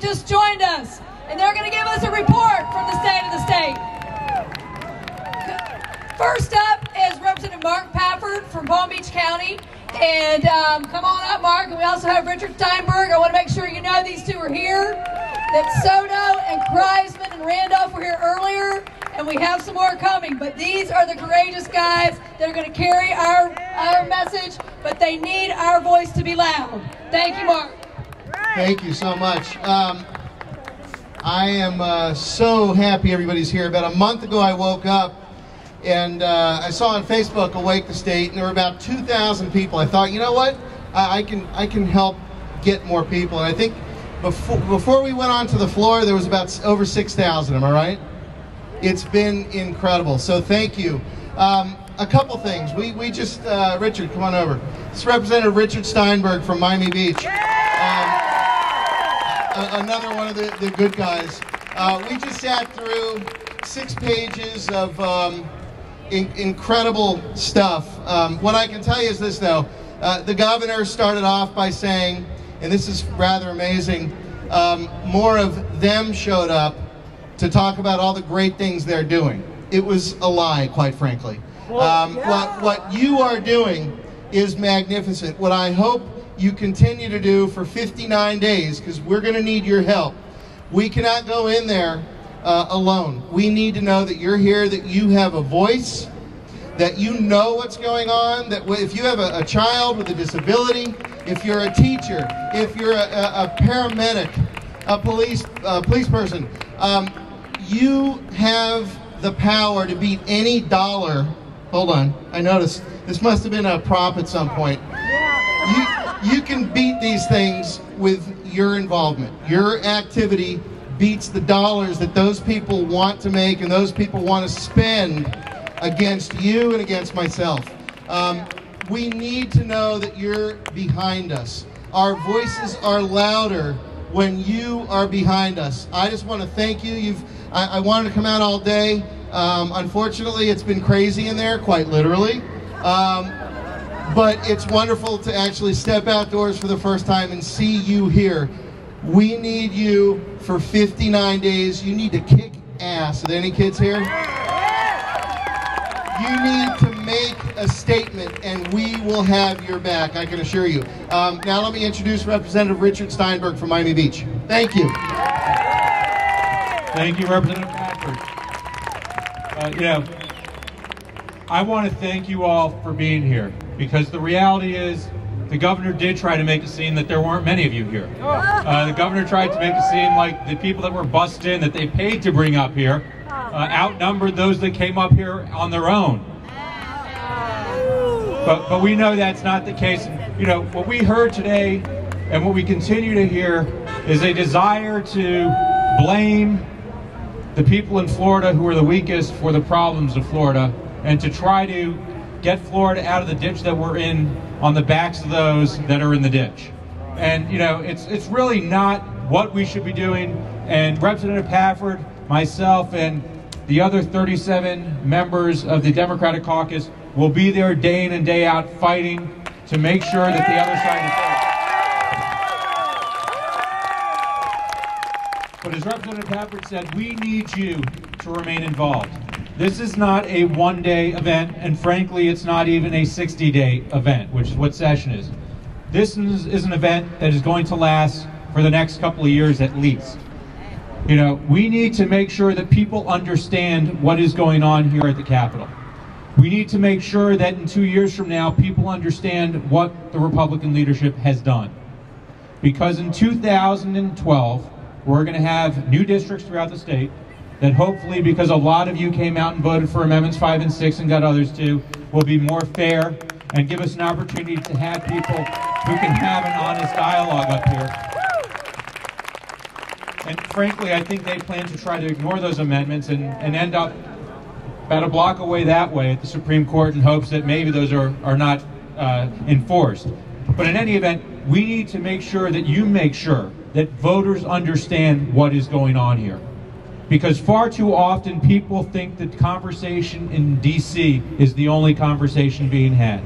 just joined us, and they're going to give us a report from the state of the state. First up is Representative Mark Pafford from Palm Beach County. And come on up, Mark. And we also have Richard Steinberg. I want to make sure you know these two are here. That Soto and Kreisman and Randolph were here earlier, and we have some more coming. But these are the courageous guys that are going to carry our message, but they need our voice to be loud. Thank you, Mark. Thank you so much. I am so happy everybody's here. About a month ago, I woke up and I saw on Facebook Awake the State, and there were about 2,000 people. I thought, you know what? I can help get more people. And I think before we went onto the floor, there was about over 6,000. Am I right? It's been incredible. So thank you. A couple things. We just Richard, come on over. This is Representative Richard Steinberg from Miami Beach. Another one of the good guys. We just sat through 6 pages of incredible stuff. What I can tell you is this, though. The governor started off by saying, and this is rather amazing, more of them showed up to talk about all the great things they're doing. It was a lie, quite frankly. What you are doing is magnificent. What I hope you continue to do for 59 days, because we're going to need your help. We cannot go in there alone. We need to know that you're here, that you have a voice, that you know what's going on, that if you have a child with a disability, if you're a teacher, if you're a paramedic, a police person, you have the power to beat any dollar. Hold on, I noticed this must have been a prop at some point. You can beat these things with your involvement. Your activity beats the dollars that those people want to make and those people want to spend against you and against myself. We need to know that you're behind us. Our voices are louder when you are behind us. I just want to thank you. I wanted to come out all day. Unfortunately, it's been crazy in there, quite literally. But it's wonderful to actually step outdoors for the first time and see you here. We need you for 59 days. You need to kick ass. Are there any kids here? You need to make a statement, and we will have your back, I can assure you. Now let me introduce Representative Richard Steinberg from Miami Beach. Thank you. Thank you, Representative Pafford. I want to thank you all for being here, because the reality is the governor did try to make it seem that there weren't many of you here. The governor tried to make it seem like the people that were bussed in, that they paid to bring up here, outnumbered those that came up here on their own. But we know that's not the case. What we heard today and what we continue to hear is a desire to blame the people in Florida who are the weakest for the problems of Florida, and to try to get Florida out of the ditch that we're in on the backs of those that are in the ditch. And it's really not what we should be doing. And Representative Pafford, myself, and the other 37 members of the Democratic caucus will be there day in and day out fighting to make sure that the other side is there. But as Representative Pafford said, we need you to remain involved. This is not a one-day event, and frankly, it's not even a 60-day event, which is what session is. This is an event that is going to last for the next couple of years at least. We need to make sure that people understand what is going on here at the Capitol. We need to make sure that in 2 years from now, people understand what the Republican leadership has done. Because in 2012, we're going to have new districts throughout the state that hopefully, because a lot of you came out and voted for Amendments 5 and 6 and got others too, will be more fair and give us an opportunity to have people who can have an honest dialogue up here. And frankly, I think they plan to try to ignore those amendments and end up about a block away that way at the Supreme Court in hopes that maybe those are not enforced. But in any event, we need to make sure that you make sure that voters understand what is going on here. Because far too often people think that conversation in D.C. is the only conversation being had.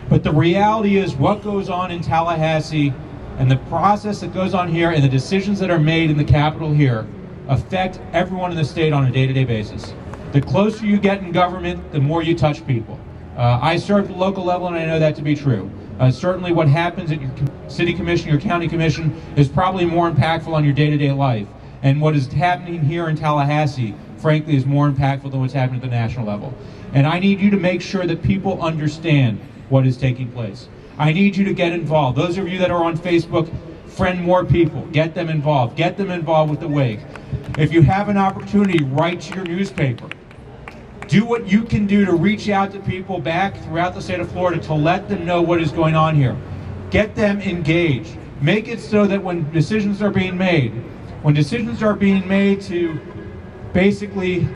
But the reality is what goes on in Tallahassee And the process that goes on here and the decisions that are made in the Capitol here affect everyone in the state on a day-to-day basis. The closer you get in government, the more you touch people. I serve at the local level, and I know that to be true. Certainly what happens at your city commission, your county commission, is probably more impactful on your day-to-day life. And what is happening here in Tallahassee, frankly, is more impactful than what's happening at the national level. And I need you to make sure that people understand what is taking place. I need you to get involved. Those of you that are on Facebook, friend more people. Get them involved. Get them involved with the wake. If you have an opportunity, write to your newspaper. Do what you can do to reach out to people back throughout the state of Florida to let them know what is going on here. Get them engaged. Make it so that when decisions are being made to basically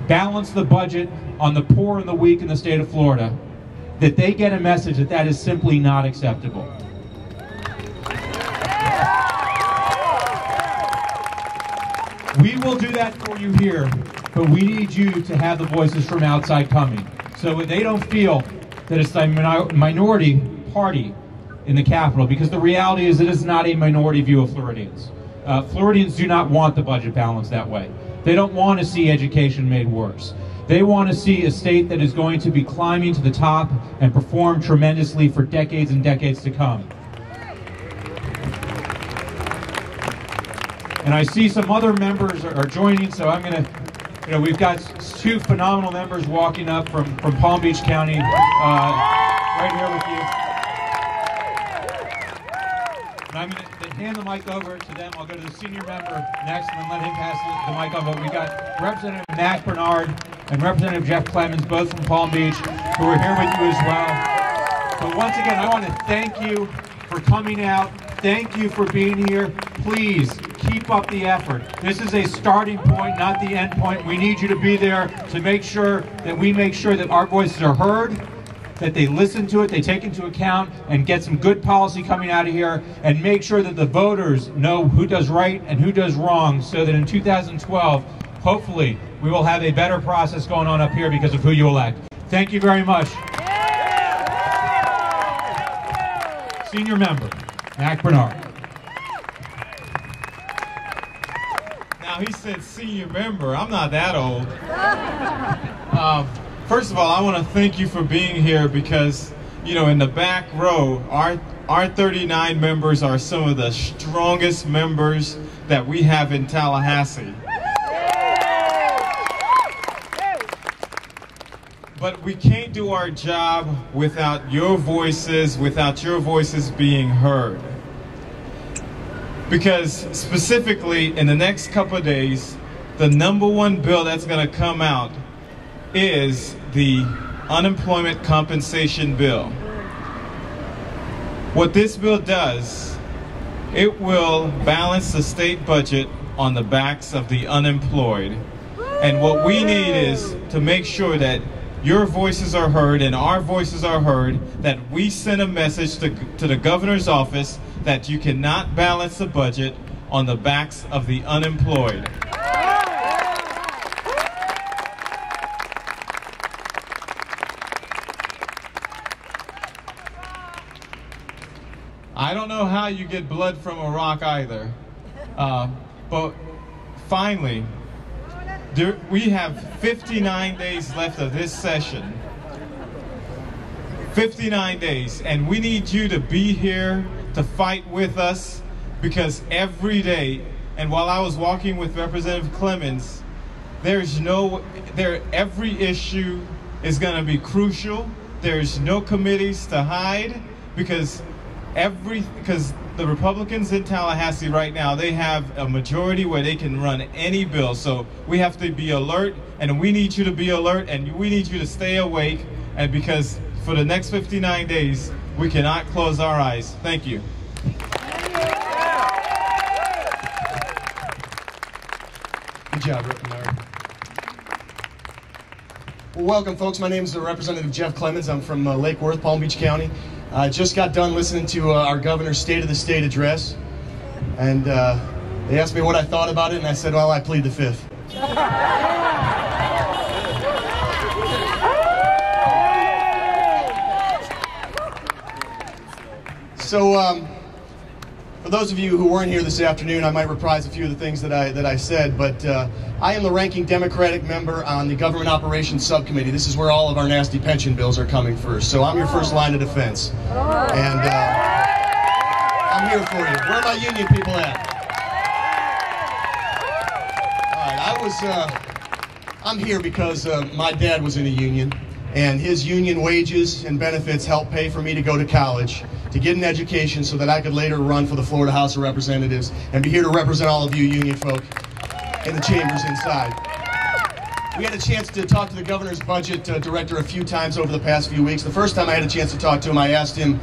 balance the budget on the poor and the weak in the state of Florida, that they get a message that that is simply not acceptable. We will do that for you here, but we need you to have the voices from outside coming, so they don't feel that it's a minority party in the Capitol, because the reality is it is not a minority view of Floridians. Floridians do not want the budget balanced that way. They don't want to see education made worse. They want to see a state that is going to be climbing to the top and perform tremendously for decades and decades to come. And I see some other members are joining, so I'm going to, we've got two phenomenal members walking up from Palm Beach County, right here with you. And I'm going to hand the mic over to them. I'll go to the senior member next and then let him pass the mic on. But we've got Representative Mac Bernard and Representative Jeff Clemens, both from Palm Beach, who are here with you as well. But once again, I want to thank you for coming out. Thank you for being here. Please keep up the effort. This is a starting point, not the end point. We need you to be there to make sure that our voices are heard, that they listen to it, they take into account, and get some good policy coming out of here, and make sure that the voters know who does right and who does wrong, so that in 2012, hopefully, we will have a better process going on up here because of who you elect. Thank you very much. Senior member, Mac Bernard. Now, he said senior member. I'm not that old. First of all, I want to thank you for being here because, in the back row, our 39 members are some of the strongest members that we have in Tallahassee. But we can't do our job without your voices being heard. Because specifically, in the next couple of days, the #1 bill that's going to come out is the unemployment compensation bill. What this bill does, it will balance the state budget on the backs of the unemployed. And what we need is to make sure that your voices are heard and our voices are heard, that we send a message to the governor's office that you cannot balance the budget on the backs of the unemployed. I don't know how you get blood from a rock either, but finally, we have 59 days left of this session. 59 days, and we need you to be here to fight with us, because every day, and while I was walking with Representative Clemens, every issue is going to be crucial. There's no committees to hide, because the Republicans in Tallahassee right now, they have a majority where they can run any bill. So we have to be alert, and we need you to be alert, and we need you to stay awake, and because for the next 59 days, we cannot close our eyes. Thank you. Good job, Rep. Bernard. Well, welcome, folks. My name is Representative Jeff Clemens. I'm from Lake Worth, Palm Beach County. I just got done listening to our governor's State of the State address, and they asked me what I thought about it, and I said, well, I plead the fifth. So For those of you who weren't here this afternoon, I might reprise a few of the things that I said, but I am the ranking Democratic member on the Government Operations Subcommittee. This is where all of our nasty pension bills are coming first, so I'm your first line of defense. And I'm here for you. Where are my union people at? All right, I'm here because my dad was in a union, and his union wages and benefits helped pay for me to go to college, to get an education so that I could later run for the Florida House of Representatives and be here to represent all of you union folk in the chambers inside. We had a chance to talk to the governor's budget director a few times over the past few weeks. The first time I had a chance to talk to him, I asked him,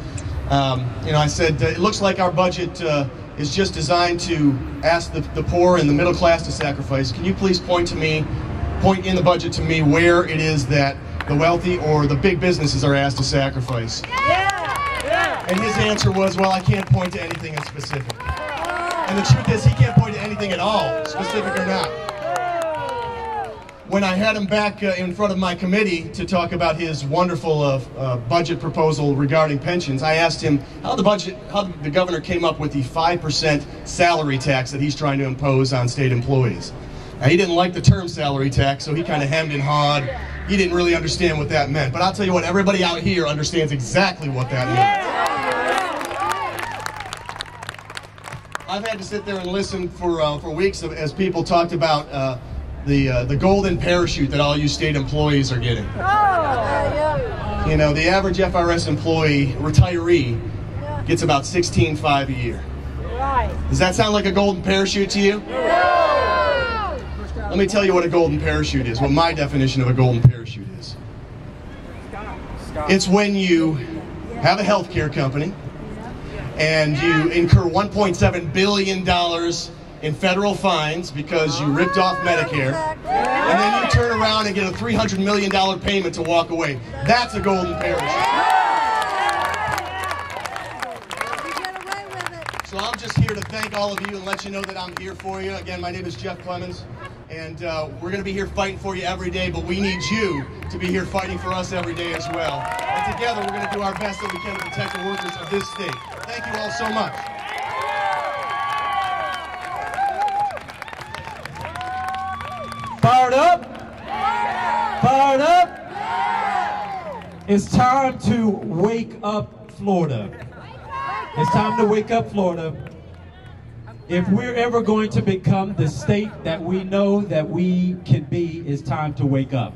I said, it looks like our budget is just designed to ask the poor and the middle class to sacrifice. Can you please point in the budget to me where it is that the wealthy or the big businesses are asked to sacrifice? And his answer was, well, I can't point to anything in specific. And the truth is, he can't point to anything at all, specific or not. When I had him back in front of my committee to talk about his wonderful budget proposal regarding pensions, I asked him how the governor came up with the 5% salary tax that he's trying to impose on state employees. Now, he didn't like the term salary tax, so he kind of hemmed and hawed. He didn't really understand what that meant. But I'll tell you what, everybody out here understands exactly what that means. I've had to sit there and listen for weeks as people talked about the golden parachute that all you state employees are getting. You know, the average FRS employee, retiree, gets about $16,500 a year. Does that sound like a golden parachute to you? Let me tell you what a golden parachute is, what my definition of a golden parachute is. It's when you have a health care company and you incur $1.7 billion in federal fines because you ripped off Medicare, and then you turn around and get a $300 million payment to walk away. That's a golden parachute. So I'm just here to thank all of you and let you know that I'm here for you. Again, my name is Jeff Clemens, and we're going to be here fighting for you every day, but we need you to be here fighting for us every day as well. And together we're going to do our best that we can to protect the workers of this state. Thank you all so much. Fired up? Fired up? It's time to wake up Florida. It's time to wake up Florida. If we're ever going to become the state that we know that we can be, it's time to wake up.